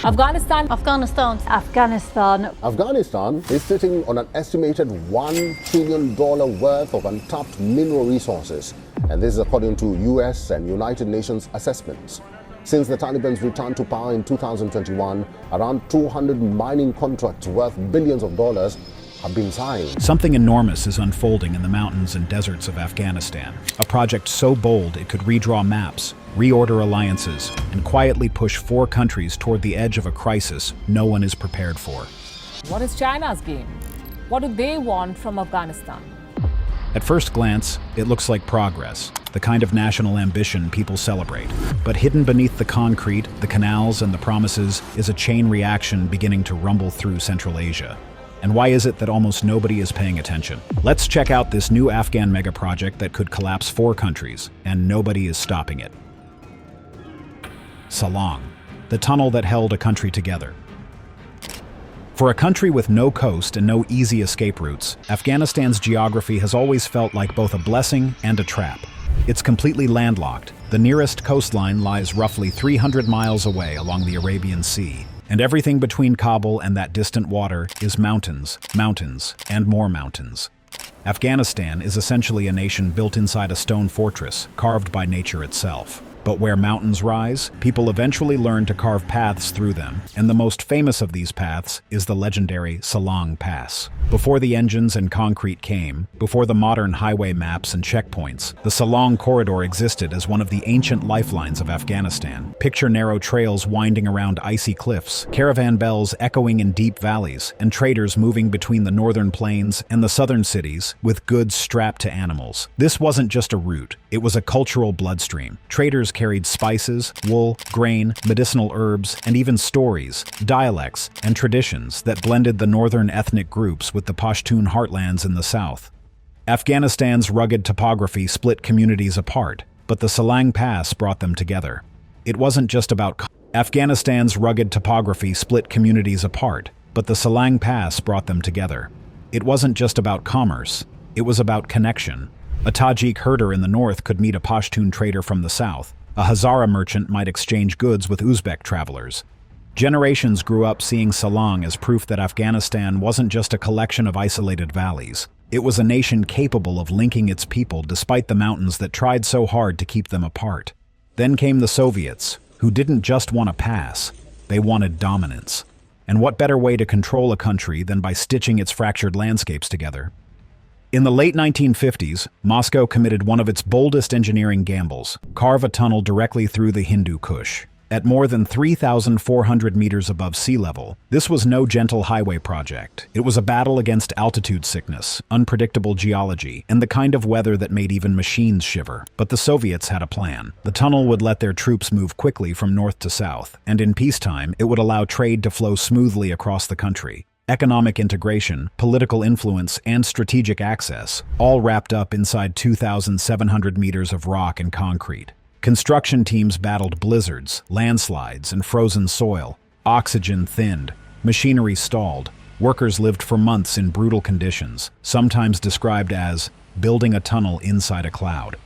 Afghanistan. Afghanistan is sitting on an estimated $1 trillion worth of untapped mineral resources, and this is according to US and United Nations assessments. Since the Taliban's return to power in 2021, around 200 mining contracts worth billions of dollars have been signed. Something enormous is unfolding in the mountains and deserts of Afghanistan. A project so bold it could redraw maps, reorder alliances, and quietly push 4 countries toward the edge of a crisis no one is prepared for. What is China's game? What do they want from Afghanistan? At first glance, it looks like progress, the kind of national ambition people celebrate. But hidden beneath the concrete, the canals, and the promises is a chain reaction beginning to rumble through Central Asia. And why is it that almost nobody is paying attention? Let's check out this new Afghan megaproject that could collapse 4 countries, and nobody is stopping it. Salang, the tunnel that held a country together. For a country with no coast and no easy escape routes, Afghanistan's geography has always felt like both a blessing and a trap. It's completely landlocked. The nearest coastline lies roughly 300 miles away along the Arabian Sea. And everything between Kabul and that distant water is mountains, mountains, and more mountains. Afghanistan is essentially a nation built inside a stone fortress, carved by nature itself. But where mountains rise, people eventually learn to carve paths through them, and the most famous of these paths is the legendary Salang Pass. Before the engines and concrete came, before the modern highway maps and checkpoints, the Salang corridor existed as one of the ancient lifelines of Afghanistan. Picture narrow trails winding around icy cliffs, caravan bells echoing in deep valleys, and traders moving between the northern plains and the southern cities with goods strapped to animals. This wasn't just a route, it was a cultural bloodstream. Traders carried spices, wool, grain, medicinal herbs, and even stories, dialects, and traditions that blended the northern ethnic groups with the Pashtun heartlands in the south. Afghanistan's rugged topography split communities apart, but the Salang Pass brought them together. It wasn't just about Afghanistan's rugged topography split communities apart, but the Salang Pass brought them together. It wasn't just about commerce, it was about connection. A Tajik herder in the north could meet a Pashtun trader from the south. A Hazara merchant might exchange goods with Uzbek travelers. Generations grew up seeing Salang as proof that Afghanistan wasn't just a collection of isolated valleys. It was a nation capable of linking its people despite the mountains that tried so hard to keep them apart. Then came the Soviets, who didn't just want a pass, they wanted dominance. And what better way to control a country than by stitching its fractured landscapes together? In the late 1950s, Moscow committed one of its boldest engineering gambles, carve a tunnel directly through the Hindu Kush. At more than 3,400 meters above sea level, this was no gentle highway project. It was a battle against altitude sickness, unpredictable geology, and the kind of weather that made even machines shiver. But the Soviets had a plan. The tunnel would let their troops move quickly from north to south, and in peacetime, it would allow trade to flow smoothly across the country. Economic integration, political influence, and strategic access, all wrapped up inside 2,700 meters of rock and concrete. Construction teams battled blizzards, landslides, and frozen soil. Oxygen thinned, machinery stalled. Workers lived for months in brutal conditions, sometimes described as building a tunnel inside a cloud.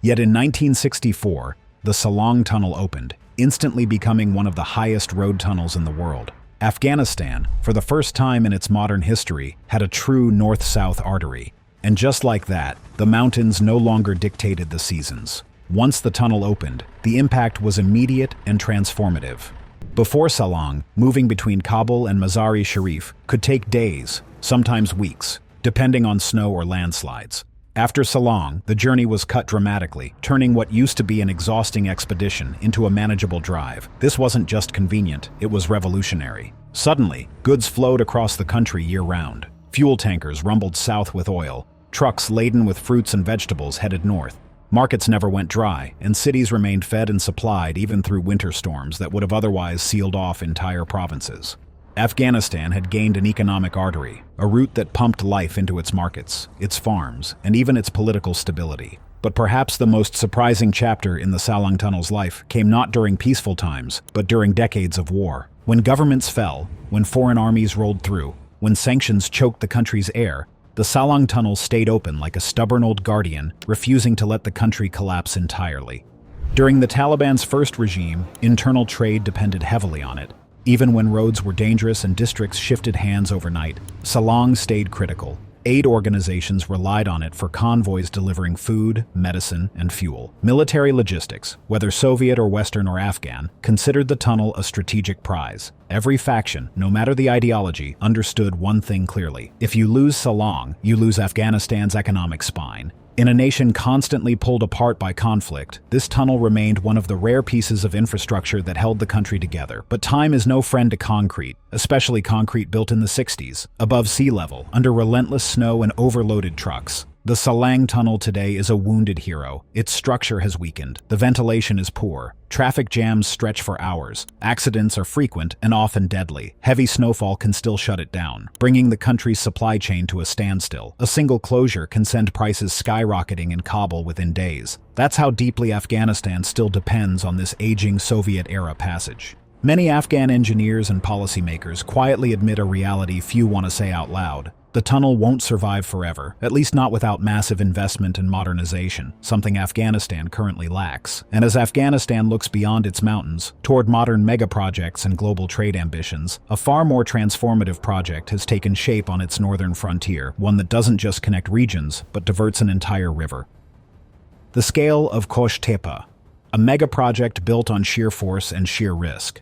Yet in 1964, the Salang Tunnel opened, instantly becoming one of the highest road tunnels in the world. Afghanistan, for the first time in its modern history, had a true north-south artery. And just like that, the mountains no longer dictated the seasons. Once the tunnel opened, the impact was immediate and transformative. Before Salang, moving between Kabul and Mazar-e Sharif could take days, sometimes weeks, depending on snow or landslides. After Salang, the journey was cut dramatically, turning what used to be an exhausting expedition into a manageable drive. This wasn't just convenient, it was revolutionary. Suddenly, goods flowed across the country year-round. Fuel tankers rumbled south with oil. Trucks laden with fruits and vegetables headed north. Markets never went dry, and cities remained fed and supplied even through winter storms that would have otherwise sealed off entire provinces. Afghanistan had gained an economic artery, a route that pumped life into its markets, its farms, and even its political stability. But perhaps the most surprising chapter in the Salang Tunnel's life came not during peaceful times, but during decades of war. When governments fell, when foreign armies rolled through, when sanctions choked the country's air, the Salang Tunnel stayed open like a stubborn old guardian, refusing to let the country collapse entirely. During the Taliban's first regime, internal trade depended heavily on it. Even when roads were dangerous and districts shifted hands overnight, Salang stayed critical. Aid organizations relied on it for convoys delivering food, medicine, and fuel. Military logistics, whether Soviet or Western or Afghan, considered the tunnel a strategic prize. Every faction, no matter the ideology, understood one thing clearly. If you lose Salang, you lose Afghanistan's economic spine. In a nation constantly pulled apart by conflict, this tunnel remained one of the rare pieces of infrastructure that held the country together. But time is no friend to concrete, especially concrete built in the 60s, above sea level, under relentless snow and overloaded trucks. The Salang tunnel today is a wounded hero. Its structure has weakened. The ventilation is poor. Traffic jams stretch for hours. Accidents are frequent and often deadly. Heavy snowfall can still shut it down, bringing the country's supply chain to a standstill. A single closure can send prices skyrocketing in Kabul within days. That's how deeply Afghanistan still depends on this aging Soviet-era passage. Many Afghan engineers and policymakers quietly admit a reality few want to say out loud. The tunnel won't survive forever, at least not without massive investment and modernization, something Afghanistan currently lacks. And as Afghanistan looks beyond its mountains, toward modern megaprojects and global trade ambitions, a far more transformative project has taken shape on its northern frontier, one that doesn't just connect regions, but diverts an entire river. The scale of Qosh Tepa, a megaproject built on sheer force and sheer risk.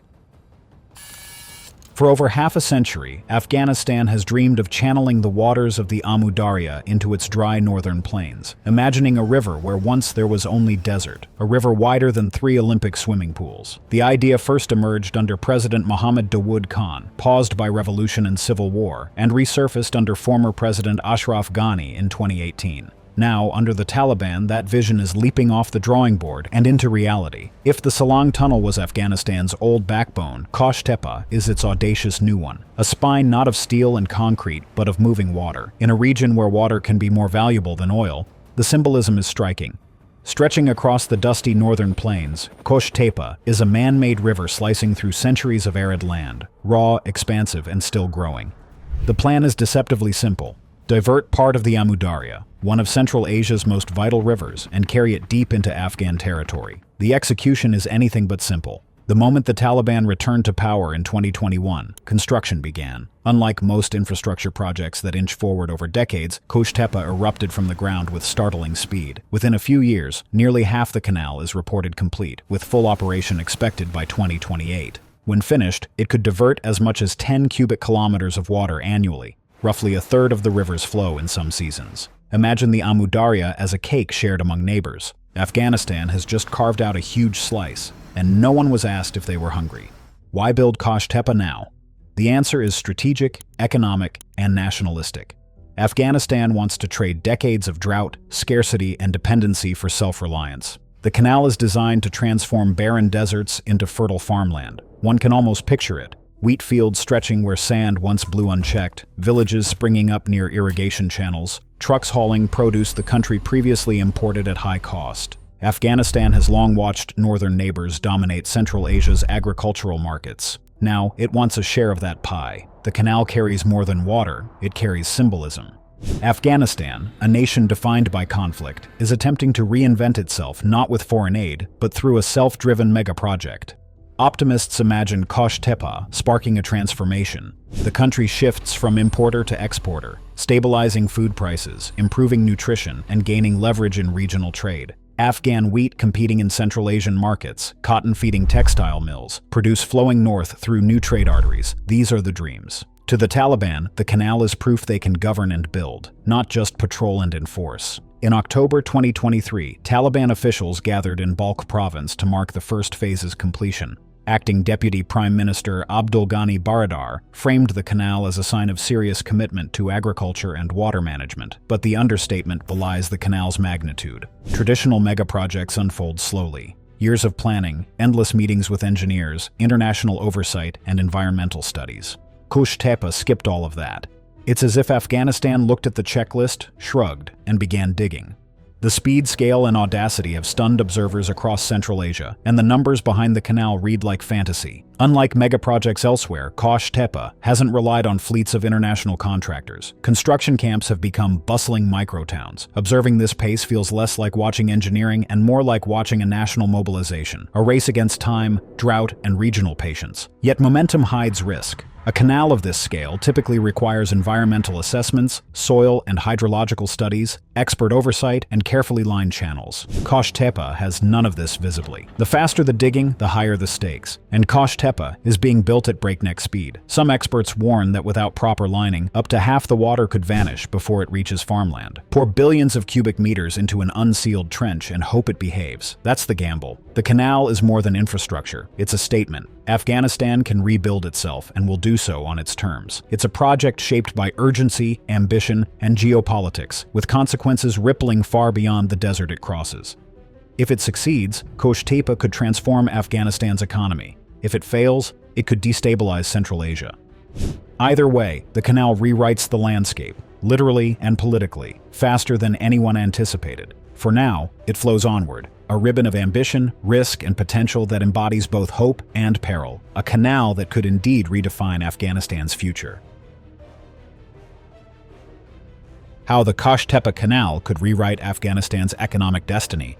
For over half a century, Afghanistan has dreamed of channeling the waters of the Amu Darya into its dry northern plains, imagining a river where once there was only desert, a river wider than 3 Olympic swimming pools. The idea first emerged under President Mohammad Dawood Khan, paused by revolution and civil war, and resurfaced under former President Ashraf Ghani in 2018. Now, under the Taliban, that vision is leaping off the drawing board and into reality. If the Salang Tunnel was Afghanistan's old backbone, Qosh Tepa is its audacious new one. A spine not of steel and concrete, but of moving water. In a region where water can be more valuable than oil, the symbolism is striking. Stretching across the dusty northern plains, Qosh Tepa is a man-made river slicing through centuries of arid land, raw, expansive, and still growing. The plan is deceptively simple. Divert part of the Amu Darya, one of Central Asia's most vital rivers, and carry it deep into Afghan territory. The execution is anything but simple. The moment the Taliban returned to power in 2021, construction began. Unlike most infrastructure projects that inch forward over decades, Qosh Tepa erupted from the ground with startling speed. Within a few years, nearly half the canal is reported complete, with full operation expected by 2028. When finished, it could divert as much as 10 cubic kilometers of water annually, roughly a third of the river's flow in some seasons. Imagine the Amu Darya as a cake shared among neighbors. Afghanistan has just carved out a huge slice, and no one was asked if they were hungry. Why build Qosh Tepa now? The answer is strategic, economic, and nationalistic. Afghanistan wants to trade decades of drought, scarcity, and dependency for self-reliance. The canal is designed to transform barren deserts into fertile farmland. One can almost picture it. Wheat fields stretching where sand once blew unchecked, villages springing up near irrigation channels, trucks hauling produce the country previously imported at high cost. Afghanistan has long watched northern neighbors dominate Central Asia's agricultural markets. Now, it wants a share of that pie. The canal carries more than water, it carries symbolism. Afghanistan, a nation defined by conflict, is attempting to reinvent itself not with foreign aid, but through a self-driven megaproject. Optimists imagine Qosh Tepa sparking a transformation. The country shifts from importer to exporter, stabilizing food prices, improving nutrition, and gaining leverage in regional trade. Afghan wheat competing in Central Asian markets, cotton-feeding textile mills, produce flowing north through new trade arteries. These are the dreams. To the Taliban, the canal is proof they can govern and build, not just patrol and enforce. In October 2023, Taliban officials gathered in Balkh province to mark the first phase's completion. Acting Deputy Prime Minister Abdul Ghani Baradar framed the canal as a sign of serious commitment to agriculture and water management, but the understatement belies the canal's magnitude. Traditional megaprojects unfold slowly. Years of planning, endless meetings with engineers, international oversight, and environmental studies. Qosh Tepa skipped all of that. It's as if Afghanistan looked at the checklist, shrugged, and began digging. The speed, scale, and audacity have stunned observers across Central Asia, and the numbers behind the canal read like fantasy. Unlike megaprojects elsewhere, Qosh Tepa hasn't relied on fleets of international contractors. Construction camps have become bustling microtowns. Observing this pace feels less like watching engineering and more like watching a national mobilization, a race against time, drought, and regional patience. Yet momentum hides risk. A canal of this scale typically requires environmental assessments, soil and hydrological studies, expert oversight, and carefully lined channels. Qosh Tepa has none of this visibly. The faster the digging, the higher the stakes. And Qosh Tepa is being built at breakneck speed. Some experts warn that without proper lining, up to half the water could vanish before it reaches farmland. Pour billions of cubic meters into an unsealed trench and hope it behaves. That's the gamble. The canal is more than infrastructure. It's a statement. Afghanistan can rebuild itself and will do so on its terms. It's a project shaped by urgency, ambition, and geopolitics, with consequences rippling far beyond the desert it crosses. If it succeeds, Qosh Tepa could transform Afghanistan's economy. If it fails, it could destabilize Central Asia. Either way, the canal rewrites the landscape, literally and politically, faster than anyone anticipated. For now, it flows onward, a ribbon of ambition, risk, and potential that embodies both hope and peril, a canal that could indeed redefine Afghanistan's future. How the Qosh Tepa Canal could rewrite Afghanistan's economic destiny.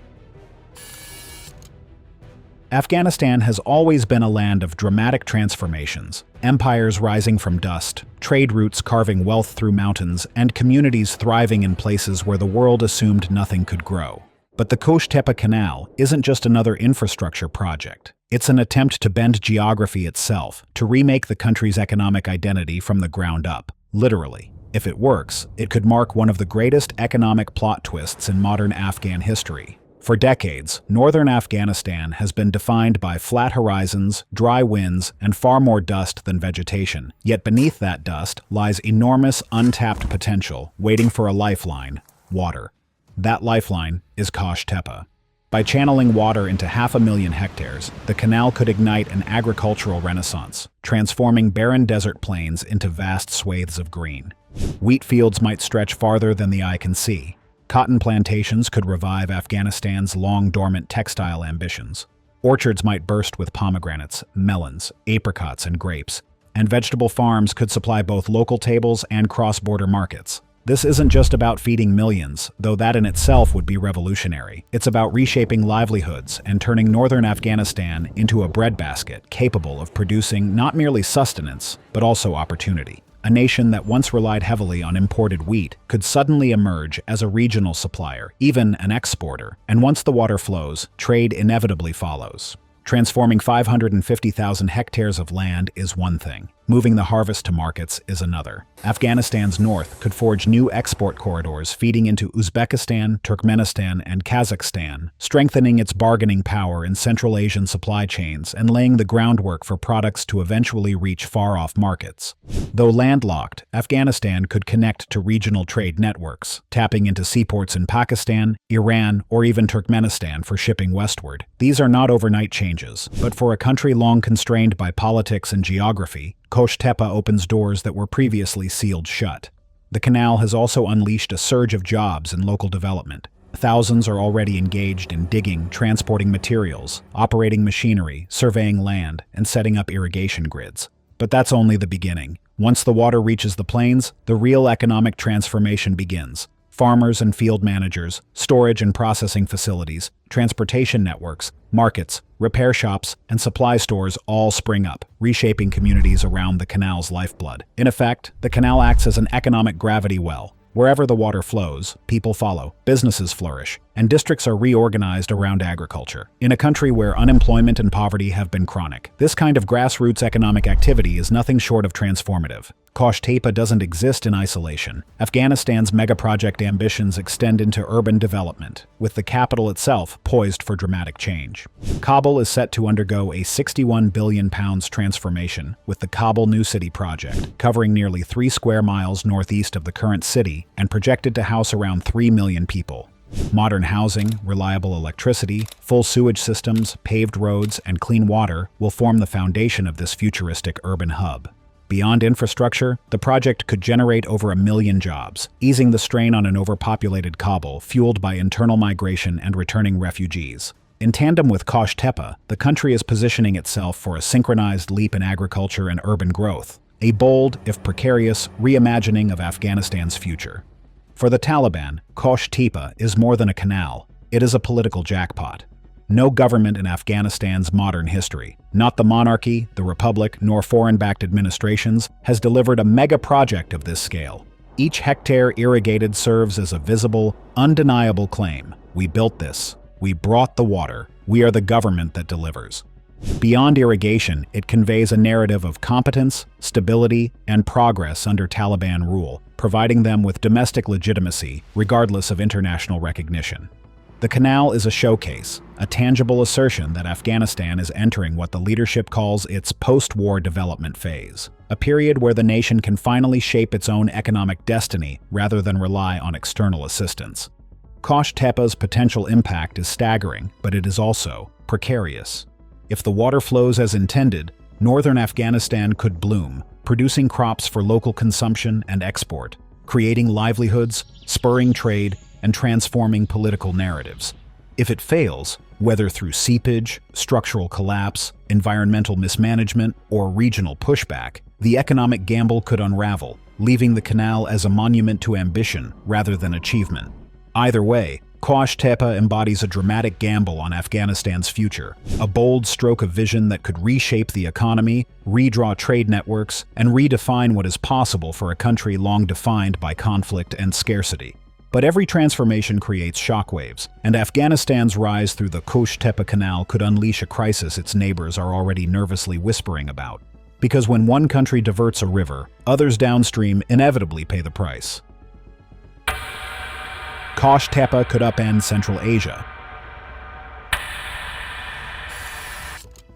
Afghanistan has always been a land of dramatic transformations, empires rising from dust, trade routes carving wealth through mountains, and communities thriving in places where the world assumed nothing could grow. But the Qosh Tepa Canal isn't just another infrastructure project. It's an attempt to bend geography itself, to remake the country's economic identity from the ground up, literally. If it works, it could mark one of the greatest economic plot twists in modern Afghan history. For decades, northern Afghanistan has been defined by flat horizons, dry winds, and far more dust than vegetation. Yet beneath that dust lies enormous untapped potential, waiting for a lifeline: water. That lifeline is Qosh Tepa. By channeling water into 500,000 hectares, the canal could ignite an agricultural renaissance, transforming barren desert plains into vast swathes of green. Wheat fields might stretch farther than the eye can see. Cotton plantations could revive Afghanistan's long-dormant textile ambitions. Orchards might burst with pomegranates, melons, apricots, and grapes. And vegetable farms could supply both local tables and cross-border markets. This isn't just about feeding millions, though that in itself would be revolutionary. It's about reshaping livelihoods and turning northern Afghanistan into a breadbasket capable of producing not merely sustenance, but also opportunity. A nation that once relied heavily on imported wheat could suddenly emerge as a regional supplier, even an exporter. And once the water flows, trade inevitably follows. Transforming 550,000 hectares of land is one thing. Moving the harvest to markets is another. Afghanistan's north could forge new export corridors feeding into Uzbekistan, Turkmenistan, and Kazakhstan, strengthening its bargaining power in Central Asian supply chains and laying the groundwork for products to eventually reach far-off markets. Though landlocked, Afghanistan could connect to regional trade networks, tapping into seaports in Pakistan, Iran, or even Turkmenistan for shipping westward. These are not overnight changes, but for a country long constrained by politics and geography, Qosh Tepa opens doors that were previously sealed shut. The canal has also unleashed a surge of jobs and local development. Thousands are already engaged in digging, transporting materials, operating machinery, surveying land, and setting up irrigation grids. But that's only the beginning. Once the water reaches the plains, the real economic transformation begins. Farmers and field managers, storage and processing facilities, transportation networks, markets, repair shops, and supply stores all spring up, reshaping communities around the canal's lifeblood. In effect, the canal acts as an economic gravity well. Wherever the water flows, people follow, businesses flourish, and districts are reorganized around agriculture. In a country where unemployment and poverty have been chronic, this kind of grassroots economic activity is nothing short of transformative. Qosh Tepa doesn't exist in isolation. Afghanistan's megaproject ambitions extend into urban development, with the capital itself poised for dramatic change. Kabul is set to undergo a £61 billion transformation, with the Kabul New City project, covering nearly 3 square miles northeast of the current city and projected to house around 3 million people. Modern housing, reliable electricity, full sewage systems, paved roads, and clean water will form the foundation of this futuristic urban hub. Beyond infrastructure, the project could generate over 1 million jobs, easing the strain on an overpopulated Kabul fueled by internal migration and returning refugees. In tandem with Qosh Tepa, the country is positioning itself for a synchronized leap in agriculture and urban growth, a bold, if precarious, reimagining of Afghanistan's future. For the Taliban, Qosh Tepa is more than a canal. It is a political jackpot. No government in Afghanistan's modern history, not the monarchy, the republic, nor foreign-backed administrations, has delivered a mega project of this scale. Each hectare irrigated serves as a visible, undeniable claim. We built this. We brought the water. We are the government that delivers. Beyond irrigation, it conveys a narrative of competence, stability, and progress under Taliban rule, providing them with domestic legitimacy, regardless of international recognition. The canal is a showcase, a tangible assertion that Afghanistan is entering what the leadership calls its post-war development phase, a period where the nation can finally shape its own economic destiny rather than rely on external assistance. Qosh Tepa's potential impact is staggering, but it is also precarious. If the water flows as intended, northern Afghanistan could bloom, producing crops for local consumption and export, creating livelihoods, spurring trade, and transforming political narratives. If it fails, whether through seepage, structural collapse, environmental mismanagement, or regional pushback, the economic gamble could unravel, leaving the canal as a monument to ambition rather than achievement. Either way, Qosh Tepa embodies a dramatic gamble on Afghanistan's future, a bold stroke of vision that could reshape the economy, redraw trade networks, and redefine what is possible for a country long defined by conflict and scarcity. But every transformation creates shockwaves, and Afghanistan's rise through the Qosh Tepa Canal could unleash a crisis its neighbors are already nervously whispering about. Because when one country diverts a river, others downstream inevitably pay the price. Qosh Tepa could upend Central Asia.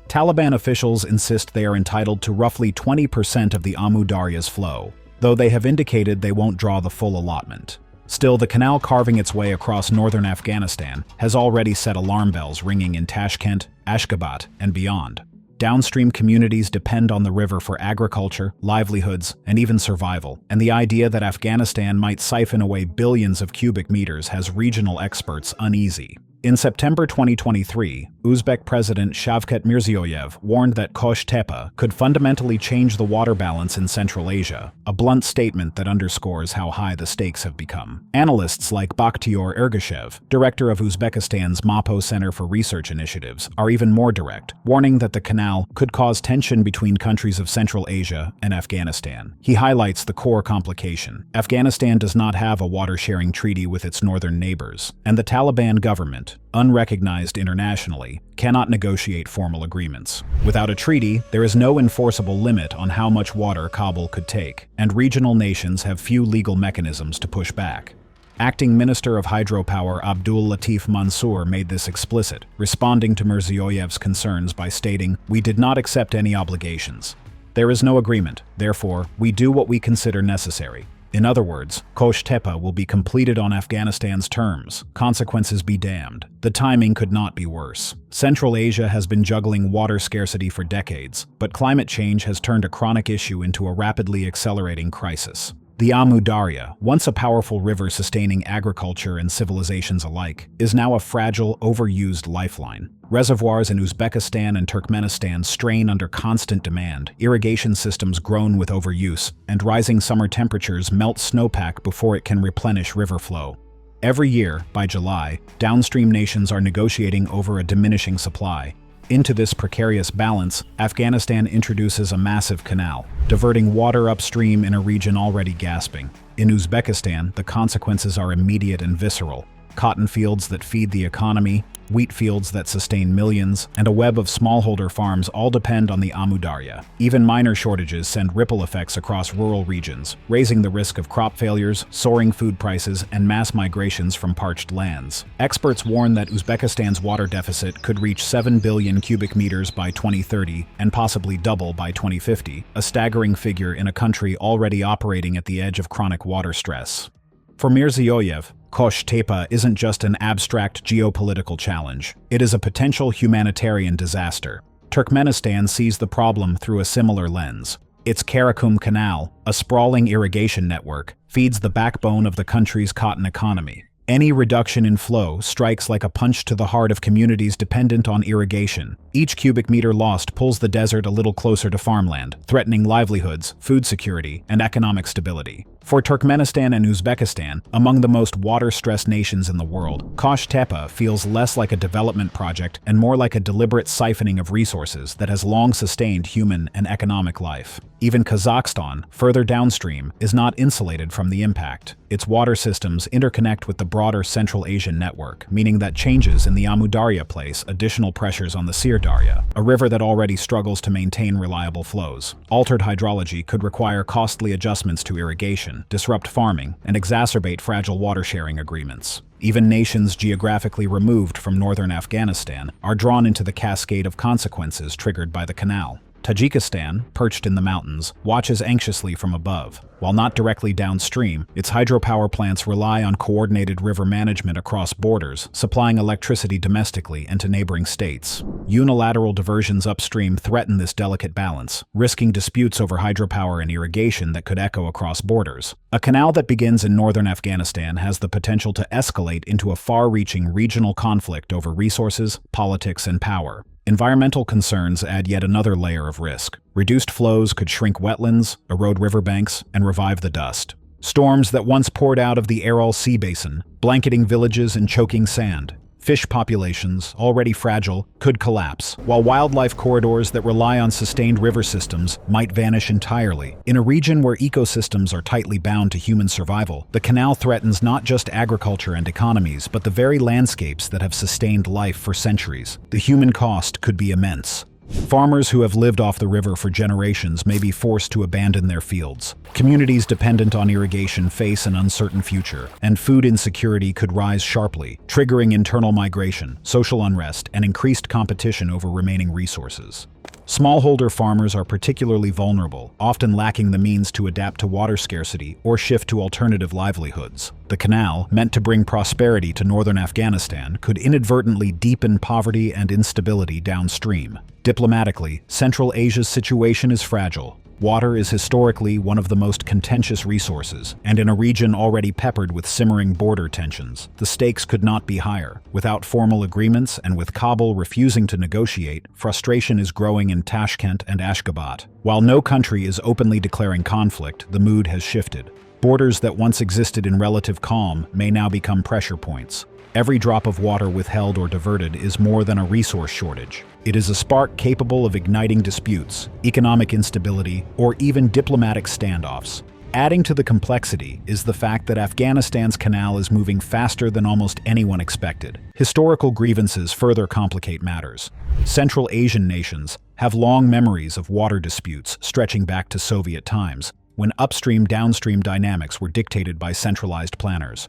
Taliban officials insist they are entitled to roughly 20% of the Amu Darya's flow, though they have indicated they won't draw the full allotment. Still, the canal carving its way across northern Afghanistan has already set alarm bells ringing in Tashkent, Ashgabat, and beyond. Downstream communities depend on the river for agriculture, livelihoods, and even survival, and the idea that Afghanistan might siphon away billions of cubic meters has regional experts uneasy. In September 2023, Uzbek President Shavkat Mirziyoyev warned that Qosh Tepa could fundamentally change the water balance in Central Asia, a blunt statement that underscores how high the stakes have become. Analysts like Bakhtiyor Ergashev, director of Uzbekistan's MAPO Center for Research Initiatives, are even more direct, warning that the canal could cause tension between countries of Central Asia and Afghanistan. He highlights the core complication. Afghanistan does not have a water-sharing treaty with its northern neighbors, and the Taliban government, unrecognized internationally, cannot negotiate formal agreements. Without a treaty, there is no enforceable limit on how much water Kabul could take, and regional nations have few legal mechanisms to push back. Acting Minister of Hydropower Abdul Latif Mansour made this explicit, responding to Mirziyoyev's concerns by stating, "We did not accept any obligations. There is no agreement, therefore, we do what we consider necessary." In other words, Qosh Tepa will be completed on Afghanistan's terms, consequences be damned. The timing could not be worse. Central Asia has been juggling water scarcity for decades, but climate change has turned a chronic issue into a rapidly accelerating crisis. The Amu Darya, once a powerful river sustaining agriculture and civilizations alike, is now a fragile, overused lifeline. Reservoirs in Uzbekistan and Turkmenistan strain under constant demand, irrigation systems groan with overuse, and rising summer temperatures melt snowpack before it can replenish river flow. Every year, by July, downstream nations are negotiating over a diminishing supply. Into this precarious balance, Afghanistan introduces a massive canal, diverting water upstream in a region already gasping. In Uzbekistan, the consequences are immediate and visceral. Cotton fields that feed the economy, wheat fields that sustain millions, and a web of smallholder farms all depend on the Amu Darya. Even minor shortages send ripple effects across rural regions, raising the risk of crop failures, soaring food prices, and mass migrations from parched lands. Experts warn that Uzbekistan's water deficit could reach 7 billion cubic meters by 2030 and possibly double by 2050, a staggering figure in a country already operating at the edge of chronic water stress. For Mirziyoyev, Qosh Tepa isn't just an abstract geopolitical challenge. It is a potential humanitarian disaster. Turkmenistan sees the problem through a similar lens. Its Karakum Canal, a sprawling irrigation network, feeds the backbone of the country's cotton economy. Any reduction in flow strikes like a punch to the heart of communities dependent on irrigation. Each cubic meter lost pulls the desert a little closer to farmland, threatening livelihoods, food security, and economic stability. For Turkmenistan and Uzbekistan, among the most water-stressed nations in the world, Qosh Tepa feels less like a development project and more like a deliberate siphoning of resources that has long sustained human and economic life. Even Kazakhstan, further downstream, is not insulated from the impact. Its water systems interconnect with the broader Central Asian network, meaning that changes in the Amu Darya place additional pressures on the Sir Darya, a river that already struggles to maintain reliable flows. Altered hydrology could require costly adjustments to irrigation, disrupt farming, and exacerbate fragile water-sharing agreements. Even nations geographically removed from northern Afghanistan are drawn into the cascade of consequences triggered by the canal. Tajikistan, perched in the mountains, watches anxiously from above. While not directly downstream, its hydropower plants rely on coordinated river management across borders, supplying electricity domestically and to neighboring states. Unilateral diversions upstream threaten this delicate balance, risking disputes over hydropower and irrigation that could echo across borders. A canal that begins in northern Afghanistan has the potential to escalate into a far-reaching regional conflict over resources, politics, and power. Environmental concerns add yet another layer of risk. Reduced flows could shrink wetlands, erode riverbanks, and revive the dust. Storms that once poured out of the Aral Sea Basin, blanketing villages and choking sand. Fish populations, already fragile, could collapse, while wildlife corridors that rely on sustained river systems might vanish entirely. In a region where ecosystems are tightly bound to human survival, the canal threatens not just agriculture and economies, but the very landscapes that have sustained life for centuries. The human cost could be immense. Farmers who have lived off the river for generations may be forced to abandon their fields. Communities dependent on irrigation face an uncertain future, and food insecurity could rise sharply, triggering internal migration, social unrest, and increased competition over remaining resources. Smallholder farmers are particularly vulnerable, often lacking the means to adapt to water scarcity or shift to alternative livelihoods. The canal, meant to bring prosperity to northern Afghanistan, could inadvertently deepen poverty and instability downstream. Diplomatically, Central Asia's situation is fragile. Water is historically one of the most contentious resources, and in a region already peppered with simmering border tensions, the stakes could not be higher. Without formal agreements and with Kabul refusing to negotiate, frustration is growing in Tashkent and Ashgabat. While no country is openly declaring conflict, the mood has shifted. Borders that once existed in relative calm may now become pressure points. Every drop of water withheld or diverted is more than a resource shortage. It is a spark capable of igniting disputes, economic instability, or even diplomatic standoffs. Adding to the complexity is the fact that Afghanistan's canal is moving faster than almost anyone expected. Historical grievances further complicate matters. Central Asian nations have long memories of water disputes stretching back to Soviet times, when upstream-downstream dynamics were dictated by centralized planners.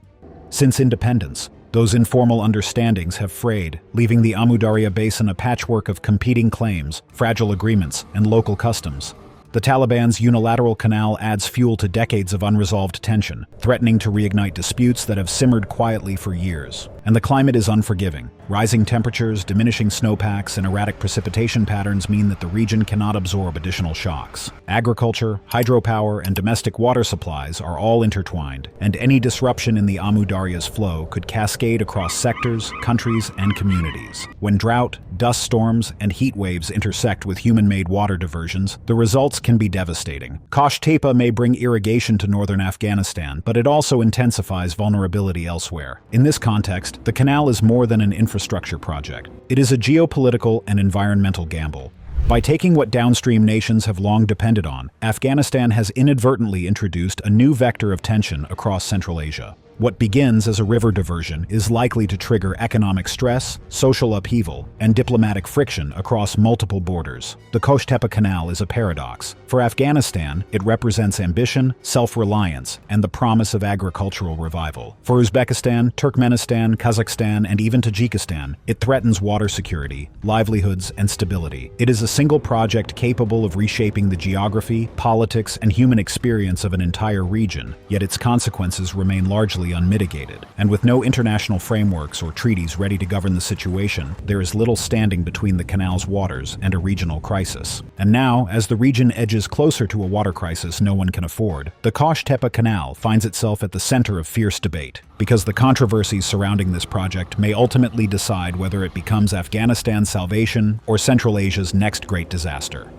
Since independence, those informal understandings have frayed, leaving the Amu Darya Basin a patchwork of competing claims, fragile agreements, and local customs. The Taliban's unilateral canal adds fuel to decades of unresolved tension, threatening to reignite disputes that have simmered quietly for years. And the climate is unforgiving. Rising temperatures, diminishing snowpacks, and erratic precipitation patterns mean that the region cannot absorb additional shocks. Agriculture, hydropower, and domestic water supplies are all intertwined, and any disruption in the Amu Darya's flow could cascade across sectors, countries, and communities. When drought, dust storms, and heat waves intersect with human-made water diversions, the results can be devastating. Qosh Tepa may bring irrigation to northern Afghanistan, but it also intensifies vulnerability elsewhere. In this context, the canal is more than an infrastructure project. It is a geopolitical and environmental gamble. By taking what downstream nations have long depended on, Afghanistan has inadvertently introduced a new vector of tension across Central Asia. What begins as a river diversion is likely to trigger economic stress, social upheaval, and diplomatic friction across multiple borders. The Qosh Tepa Canal is a paradox. For Afghanistan, it represents ambition, self-reliance, and the promise of agricultural revival. For Uzbekistan, Turkmenistan, Kazakhstan, and even Tajikistan, it threatens water security, livelihoods, and stability. It is a single project capable of reshaping the geography, politics, and human experience of an entire region, yet its consequences remain largely largely unmitigated, and with no international frameworks or treaties ready to govern the situation, there is little standing between the canal's waters and a regional crisis. And now, as the region edges closer to a water crisis no one can afford, the Qosh Tepa Canal finds itself at the center of fierce debate, because the controversies surrounding this project may ultimately decide whether it becomes Afghanistan's salvation or Central Asia's next great disaster.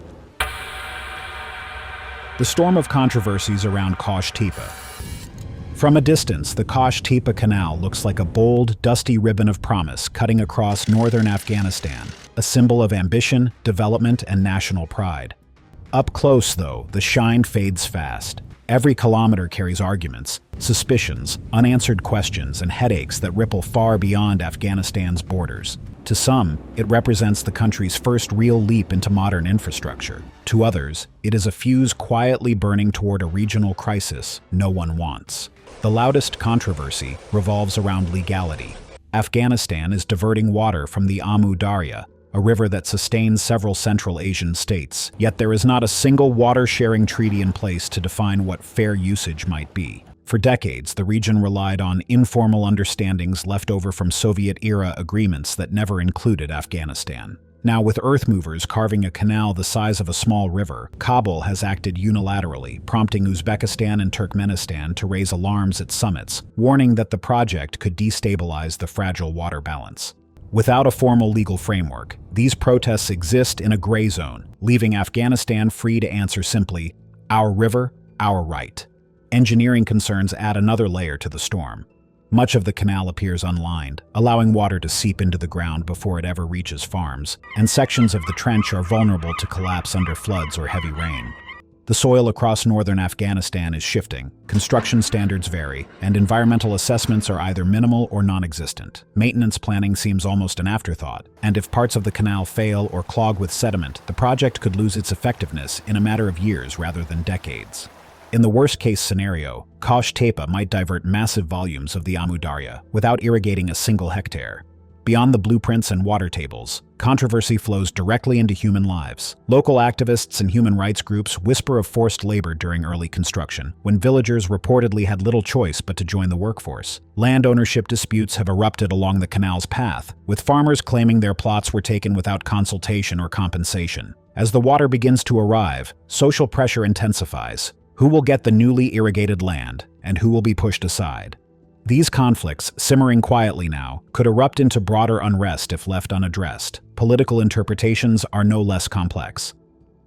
The storm of controversies around Qosh Tepa. From a distance, the Qosh Tepa Canal looks like a bold, dusty ribbon of promise cutting across northern Afghanistan, a symbol of ambition, development, and national pride. Up close, though, the shine fades fast. Every kilometer carries arguments, suspicions, unanswered questions, and headaches that ripple far beyond Afghanistan's borders. To some, it represents the country's first real leap into modern infrastructure. To others, it is a fuse quietly burning toward a regional crisis no one wants. The loudest controversy revolves around legality. Afghanistan is diverting water from the Amu Darya, a river that sustains several Central Asian states, yet there is not a single water-sharing treaty in place to define what fair usage might be. For decades, the region relied on informal understandings left over from Soviet-era agreements that never included Afghanistan. Now, with earth movers carving a canal the size of a small river, Kabul has acted unilaterally, prompting Uzbekistan and Turkmenistan to raise alarms at summits, warning that the project could destabilize the fragile water balance. Without a formal legal framework, these protests exist in a gray zone, leaving Afghanistan free to answer simply, "Our river, our right." Engineering concerns add another layer to the storm. Much of the canal appears unlined, allowing water to seep into the ground before it ever reaches farms, and sections of the trench are vulnerable to collapse under floods or heavy rain. The soil across northern Afghanistan is shifting, construction standards vary, and environmental assessments are either minimal or non-existent. Maintenance planning seems almost an afterthought, and if parts of the canal fail or clog with sediment, the project could lose its effectiveness in a matter of years rather than decades. In the worst-case scenario, Qosh Tepa might divert massive volumes of the Amu Darya without irrigating a single hectare. Beyond the blueprints and water tables, controversy flows directly into human lives. Local activists and human rights groups whisper of forced labor during early construction, when villagers reportedly had little choice but to join the workforce. Land ownership disputes have erupted along the canal's path, with farmers claiming their plots were taken without consultation or compensation. As the water begins to arrive, social pressure intensifies. Who will get the newly irrigated land, and who will be pushed aside? These conflicts, simmering quietly now, could erupt into broader unrest if left unaddressed. Political interpretations are no less complex.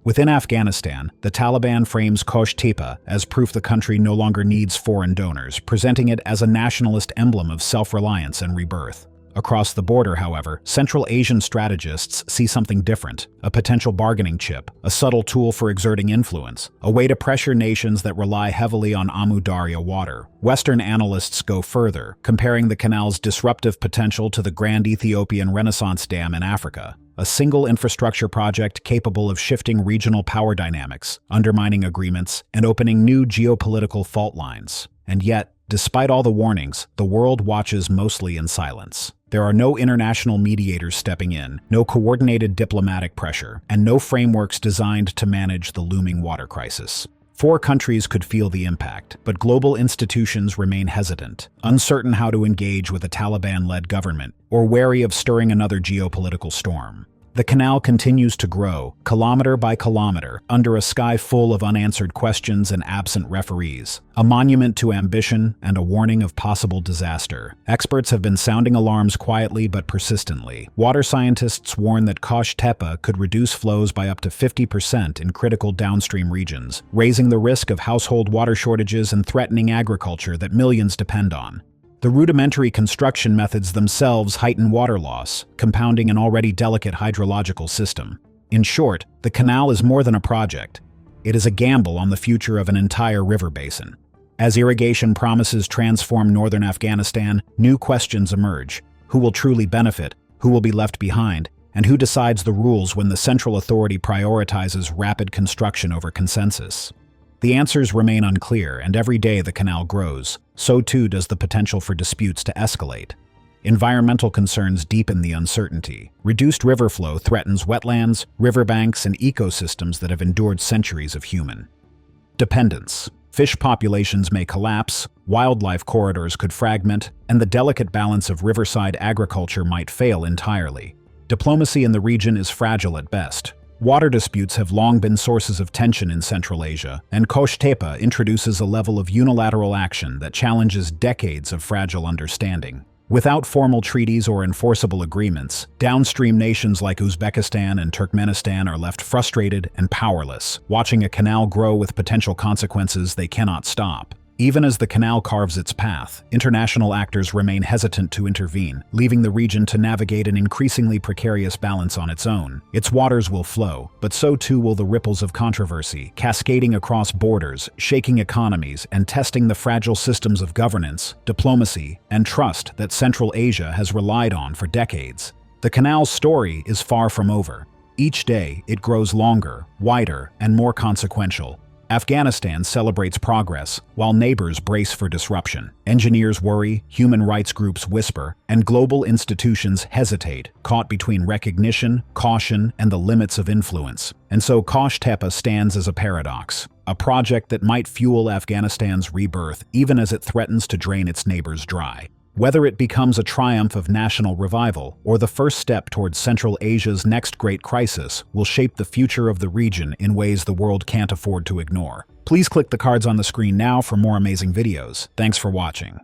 Within Afghanistan, the Taliban frames Qosh Tepa as proof the country no longer needs foreign donors, presenting it as a nationalist emblem of self-reliance and rebirth. Across the border, however, Central Asian strategists see something different, a potential bargaining chip, a subtle tool for exerting influence, a way to pressure nations that rely heavily on Amu Darya water. Western analysts go further, comparing the canal's disruptive potential to the Grand Ethiopian Renaissance Dam in Africa, a single infrastructure project capable of shifting regional power dynamics, undermining agreements, and opening new geopolitical fault lines. And yet, despite all the warnings, the world watches mostly in silence. There are no international mediators stepping in, no coordinated diplomatic pressure, and no frameworks designed to manage the looming water crisis. 4 countries could feel the impact, but global institutions remain hesitant, uncertain how to engage with a Taliban-led government, or wary of stirring another geopolitical storm. The canal continues to grow, kilometer by kilometer, under a sky full of unanswered questions and absent referees, a monument to ambition and a warning of possible disaster. Experts have been sounding alarms quietly but persistently. Water scientists warn that Qosh Tepa could reduce flows by up to 50% in critical downstream regions, raising the risk of household water shortages and threatening agriculture that millions depend on. The rudimentary construction methods themselves heighten water loss, compounding an already delicate hydrological system. In short, the canal is more than a project. It is a gamble on the future of an entire river basin. As irrigation promises transform northern Afghanistan, new questions emerge. Who will truly benefit? Who will be left behind? And who decides the rules when the central authority prioritizes rapid construction over consensus? The answers remain unclear, and every day the canal grows. So too does the potential for disputes to escalate. Environmental concerns deepen the uncertainty. Reduced river flow threatens wetlands, riverbanks, and ecosystems that have endured centuries of human dependence. Fish populations may collapse, wildlife corridors could fragment, and the delicate balance of riverside agriculture might fail entirely. Diplomacy in the region is fragile at best. Water disputes have long been sources of tension in Central Asia, and Qosh Tepa introduces a level of unilateral action that challenges decades of fragile understanding. Without formal treaties or enforceable agreements, downstream nations like Uzbekistan and Turkmenistan are left frustrated and powerless, watching a canal grow with potential consequences they cannot stop. Even as the canal carves its path, international actors remain hesitant to intervene, leaving the region to navigate an increasingly precarious balance on its own. Its waters will flow, but so too will the ripples of controversy, cascading across borders, shaking economies, and testing the fragile systems of governance, diplomacy, and trust that Central Asia has relied on for decades. The canal's story is far from over. Each day, it grows longer, wider, and more consequential. Afghanistan celebrates progress, while neighbors brace for disruption. Engineers worry, human rights groups whisper, and global institutions hesitate, caught between recognition, caution, and the limits of influence. And so Qosh Tepa stands as a paradox, a project that might fuel Afghanistan's rebirth even as it threatens to drain its neighbors dry. Whether it becomes a triumph of national revival or the first step towards Central Asia's next great crisis will shape the future of the region in ways the world can't afford to ignore. Please click the cards on the screen now for more amazing videos. Thanks for watching.